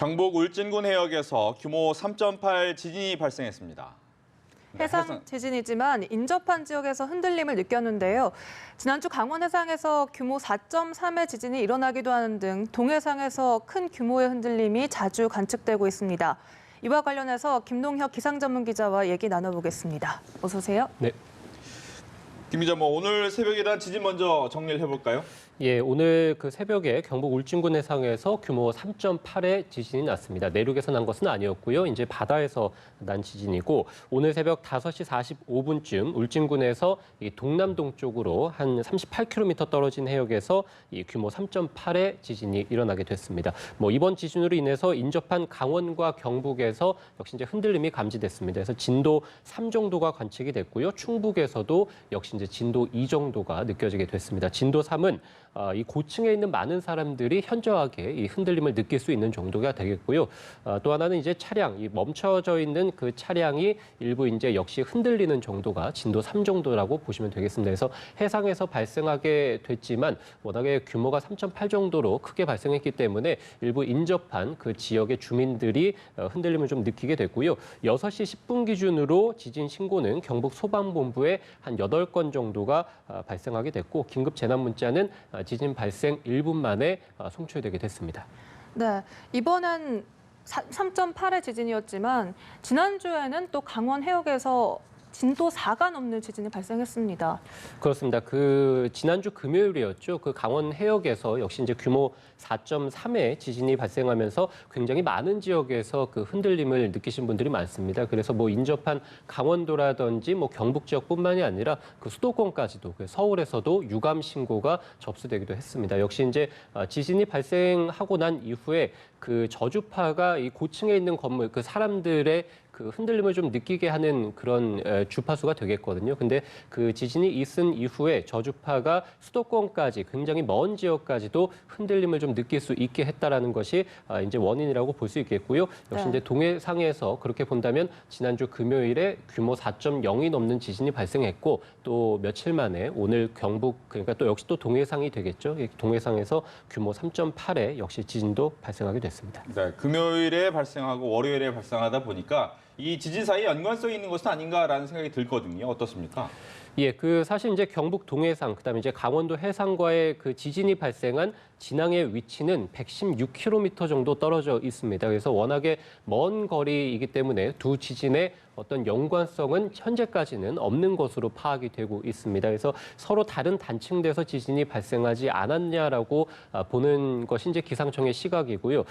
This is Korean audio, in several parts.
경북 울진군 해역에서 규모 3.8 지진이 발생했습니다. 해상 지진이지만 인접한 지역에서 흔들림을 느꼈는데요. 지난주 강원 해상에서 규모 4.3의 지진이 일어나기도 하는 등 동해상에서 큰 규모의 흔들림이 자주 관측되고 있습니다. 이와 관련해서 김동혁 기상전문기자와 얘기 나눠보겠습니다. 어서 오세요. 네. 김 기자, 오늘 새벽에 일어난 지진 먼저 정리를 해볼까요? 예, 오늘 그 새벽에 경북 울진군 해상에서 규모 3.8의 지진이 났습니다. 내륙에서 난 것은 아니었고요. 이제 바다에서 난 지진이고 오늘 새벽 5시 45분쯤 울진군에서 이 동남동쪽으로 한 38km 떨어진 해역에서 이 규모 3.8의 지진이 일어나게 됐습니다. 이번 지진으로 인해서 인접한 강원과 경북에서 역시 이제 흔들림이 감지됐습니다. 그래서 진도 3 정도가 관측이 됐고요. 충북에서도 역시 이제 진도 2 정도가 느껴지게 됐습니다. 진도 3은 이 고층에 있는 많은 사람들이 현저하게 이 흔들림을 느낄 수 있는 정도가 되겠고요. 또 하나는 이제 차량, 이 멈춰져 있는 그 차량이 일부 이제 역시 흔들리는 정도가 진도 3 정도라고 보시면 되겠습니다. 그래서 해상에서 발생하게 됐지만 워낙에 규모가 3.8 정도로 크게 발생했기 때문에 일부 인접한 그 지역의 주민들이 흔들림을 좀 느끼게 됐고요. 6시 10분 기준으로 지진 신고는 경북 소방본부에 한 8건 정도가 발생하게 됐고 긴급 재난 문자는 지진 발생 1분 만에 송출되게 됐습니다. 네, 이번엔 3.8의 지진이었지만 지난주에는 또 강원 해역에서 진도 4가 넘는 지진이 발생했습니다. 그렇습니다. 그 지난주 금요일이었죠. 그 강원 해역에서 역시 이제 규모 4.3의 지진이 발생하면서 굉장히 많은 지역에서 그 흔들림을 느끼신 분들이 많습니다. 그래서 인접한 강원도라든지 경북 지역뿐만이 아니라 그 수도권까지도 그 서울에서도 유감 신고가 접수되기도 했습니다. 역시 이제 지진이 발생하고 난 이후에 그 저주파가 이 고층에 있는 건물 그 사람들의 그 흔들림을 좀 느끼게 하는 그런 주파수가 되겠거든요. 근데 그 지진이 있은 이후에 저주파가 수도권까지 굉장히 먼 지역까지도 흔들림을 좀 느낄 수 있게 했다라는 것이 이제 원인이라고 볼 수 있겠고요. 역시 이제 동해상에서 그렇게 본다면 지난주 금요일에 규모 4.0이 넘는 지진이 발생했고 또 며칠 만에 오늘 경북 그러니까 또 역시 또 동해상이 되겠죠. 동해상에서 규모 3.8의 역시 지진도 발생하게 됐습니다. 네, 금요일에 발생하고 월요일에 발생하다 보니까 이 지진 사이에 연관성이 있는 것은 아닌가라는 생각이 들거든요. 어떻습니까? 예, 그 사실 이제 경북 동해상, 그다음에 이제 강원도 해상과의 그 지진이 발생한 진앙의 위치는 116km 정도 떨어져 있습니다. 그래서 워낙에 먼 거리이기 때문에 두 지진의 어떤 연관성은 현재까지는 없는 것으로 파악이 되고 있습니다. 그래서 서로 다른 단층대에서 지진이 발생하지 않았냐라고 보는 것이 이제 기상청의 시각이고요.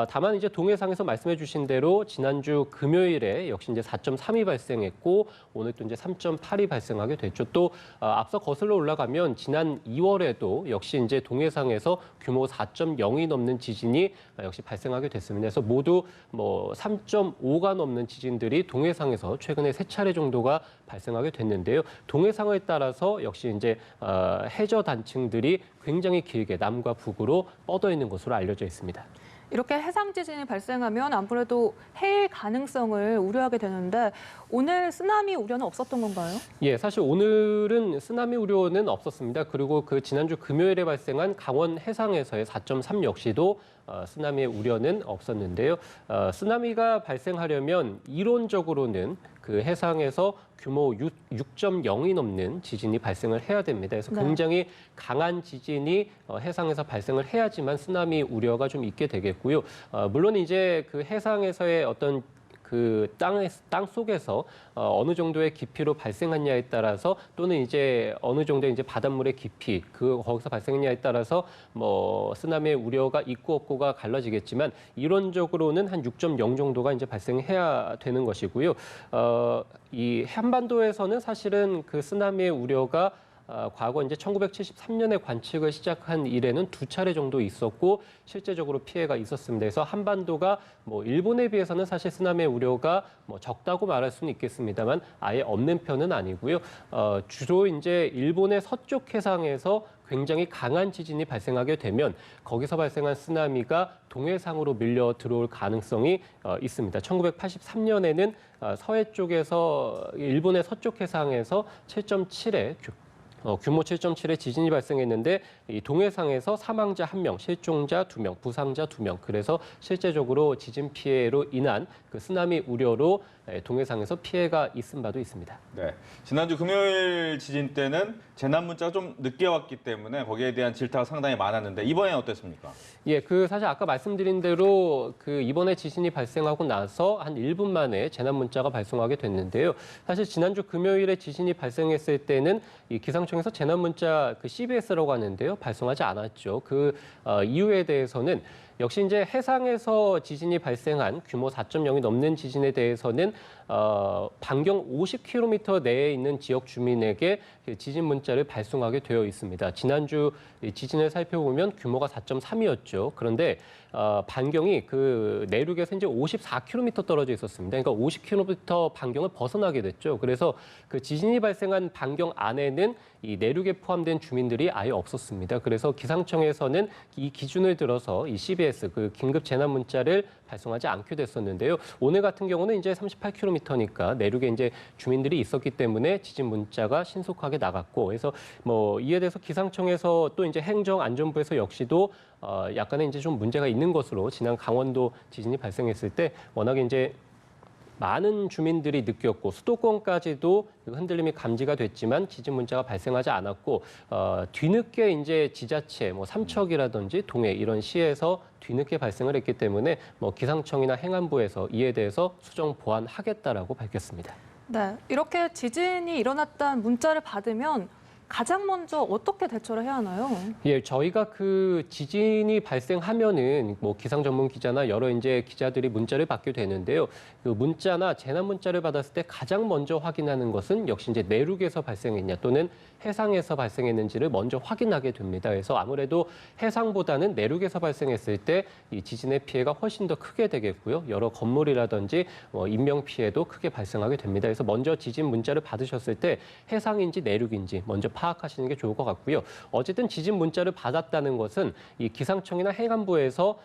다만 이제 동해상에서 말씀해 주신 대로 지난주 금요일에 역시 이제 4.3이 발생했고 오늘 또 이제 3.8이 발생하게 됐죠. 또 앞서 거슬러 올라가면 지난 2월에도 역시 이제 동해상에서 규모 4.0이 넘는 지진이 역시 발생하게 됐습니다. 그래서 모두 3.5가 넘는 지진들이 동해상에서 최근에 3차례 정도가 발생하게 됐는데요. 동해상에 따라서 역시 이제 해저 단층들이 굉장히 길게 남과 북으로 뻗어 있는 것으로 알려져 있습니다. 이렇게 해상 지진이 발생하면 아무래도 해일 가능성을 우려하게 되는데 오늘 쓰나미 우려는 없었던 건가요? 예, 사실 오늘은 쓰나미 우려는 없었습니다. 그리고 그 지난주 금요일에 발생한 강원 해상에서의 4.3 역시도 쓰나미의 우려는 없었는데요. 쓰나미가 발생하려면 이론적으로는 그 해상에서 규모 6.0이 넘는 지진이 발생을 해야 됩니다. 그래서 굉장히 강한 지진이 해상에서 발생을 해야지만 쓰나미 우려가 좀 있게 되겠고요. 물론 이제 그 해상에서의 어떤 그 땅 속에서 어느 정도의 깊이로 발생했냐에 따라서 또는 이제 어느 정도의 이제 바닷물의 깊이 거기서 발생했냐에 따라서 쓰나미의 우려가 있고 없고가 갈라지겠지만 이론적으로는 한 6.0 정도가 이제 발생해야 되는 것이고요. 이 한반도에서는 사실은 그 쓰나미의 우려가 과거 이제 1973년에 관측을 시작한 이래는 2차례 정도 있었고 실제적으로 피해가 있었습니다. 그래서 한반도가 일본에 비해서는 사실 쓰나미의 우려가 적다고 말할 수는 있겠습니다만 아예 없는 편은 아니고요. 주로 이제 일본의 서쪽 해상에서 굉장히 강한 지진이 발생하게 되면 거기서 발생한 쓰나미가 동해상으로 밀려 들어올 가능성이 있습니다. 1983년에는 서해 쪽에서 일본의 서쪽 해상에서 7.7의 규모 7.7의 지진이 발생했는데 이 동해상에서 사망자 1명, 실종자 2명, 부상자 2명. 그래서 실제적으로 지진 피해로 인한 그 쓰나미 우려로 동해상에서 피해가 있은 바도 있습니다. 네, 지난주 금요일 지진 때는 재난 문자가 좀 늦게 왔기 때문에 거기에 대한 질타가 상당히 많았는데 이번에는 어땠습니까? 예, 그 사실 아까 말씀드린 대로 그 이번에 지진이 발생하고 나서 한 1분 만에 재난 문자가 발송하게 됐는데요. 사실 지난주 금요일에 지진이 발생했을 때는 이 기상청에서 재난 문자 그 CBS라고 하는데요, 발송하지 않았죠. 그 이유에 대해서는 역시 이제 해상에서 지진이 발생한 규모 4.0이 넘는 지진에 대해서는 반경 50km 내에 있는 지역 주민에게 지진 문자를 발송하게 되어 있습니다. 지난주 지진을 살펴보면 규모가 4.3이었죠. 그런데 반경이 그 내륙에서 이제 54km 떨어져 있었습니다. 그러니까 50km 반경을 벗어나게 됐죠. 그래서 그 지진이 발생한 반경 안에는 이 내륙에 포함된 주민들이 아예 없었습니다. 그래서 기상청에서는 이 기준을 들어서 이 CBS 그 긴급 재난 문자를 발송하지 않게 됐었는데요. 오늘 같은 경우는 이제 38km니까 내륙에 이제 주민들이 있었기 때문에 지진 문자가 신속하게 나갔고, 그래서 뭐 이에 대해서 기상청에서 또 이제 행정안전부에서 역시도 약간의 이제 좀 문제가 있는 것으로 지난 강원도 지진이 발생했을 때 워낙에 이제 많은 주민들이 느꼈고 수도권까지도 흔들림이 감지가 됐지만 지진 문자가 발생하지 않았고 뒤늦게 이제 지자체 뭐 삼척이라든지 동해 이런 시에서 뒤늦게 발생을 했기 때문에 뭐 기상청이나 행안부에서 이에 대해서 수정 보완하겠다라고 밝혔습니다. 네, 이렇게 지진이 일어났다는 문자를 받으면 가장 먼저 어떻게 대처를 해야 하나요? 예, 저희가 그 지진이 발생하면은 뭐 기상 전문 기자나 여러 이제 기자들이 문자를 받게 되는데요. 그 문자나 재난 문자를 받았을 때 가장 먼저 확인하는 것은 역시 이제 내륙에서 발생했냐 또는 해상에서 발생했는지를 먼저 확인하게 됩니다. 그래서 아무래도 해상보다는 내륙에서 발생했을 때 이 지진의 피해가 훨씬 더 크게 되겠고요. 여러 건물이라든지 인명 피해도 크게 발생하게 됩니다. 그래서 먼저 지진 문자를 받으셨을 때 해상인지 내륙인지 먼저 파악하시는 게 좋을 것 같고요. 어쨌든 지진 문자를 받았다는 것은 이 기상청이나 행안부에서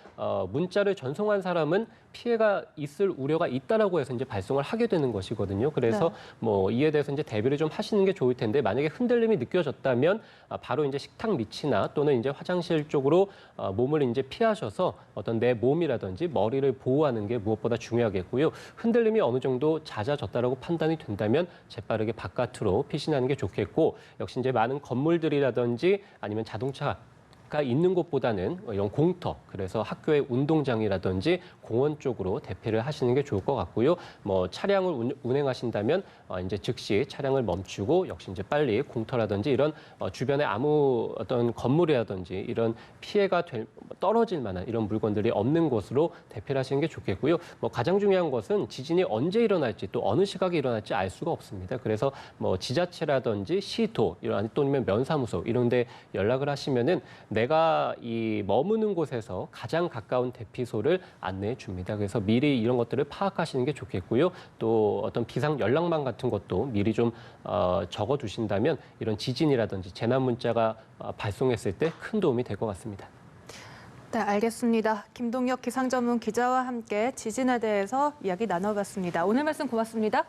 문자를 전송한 사람은 피해가 있을 우려가 있다라고 해서 이제 발송을 하게 되는 것이거든요. 그래서 네. 뭐 이에 대해서 이제 대비를 좀 하시는 게 좋을 텐데 만약에 흔들림이 느껴졌다면 바로 이제 식탁 밑이나 또는 이제 화장실 쪽으로 몸을 이제 피하셔서 어떤 내 몸이라든지 머리를 보호하는 게 무엇보다 중요하겠고요. 흔들림이 어느 정도 잦아졌다라고 판단이 된다면 재빠르게 바깥으로 피신하는 게 좋겠고 역시 이제 많은 건물들이라든지 아니면 자동차 가 있는 곳보다는 이런 공터, 그래서 학교의 운동장이라든지 공원 쪽으로 대피를 하시는 게 좋을 것 같고요. 뭐 차량을 운행하신다면 이제 즉시 차량을 멈추고 역시 이제 빨리 공터라든지 이런 주변에 아무 어떤 건물이라든지 이런 피해가 떨어질 만한 이런 물건들이 없는 곳으로 대피를 하시는 게 좋겠고요. 뭐 가장 중요한 것은 지진이 언제 일어날지 또 어느 시각에 일어날지 알 수가 없습니다. 그래서 뭐 지자체라든지 시도 이런 또는 면사무소 이런 데 연락을 하시면은 내가 이 머무는 곳에서 가장 가까운 대피소를 안내해 줍니다. 그래서 미리 이런 것들을 파악하시는 게 좋겠고요. 또 어떤 비상 연락망 같은 것도 미리 좀 적어 두신다면 이런 지진이라든지 재난 문자가 발송했을 때 큰 도움이 될 것 같습니다. 네, 알겠습니다. 김동혁 기상전문 기자와 함께 지진에 대해서 이야기 나눠봤습니다. 오늘 말씀 고맙습니다.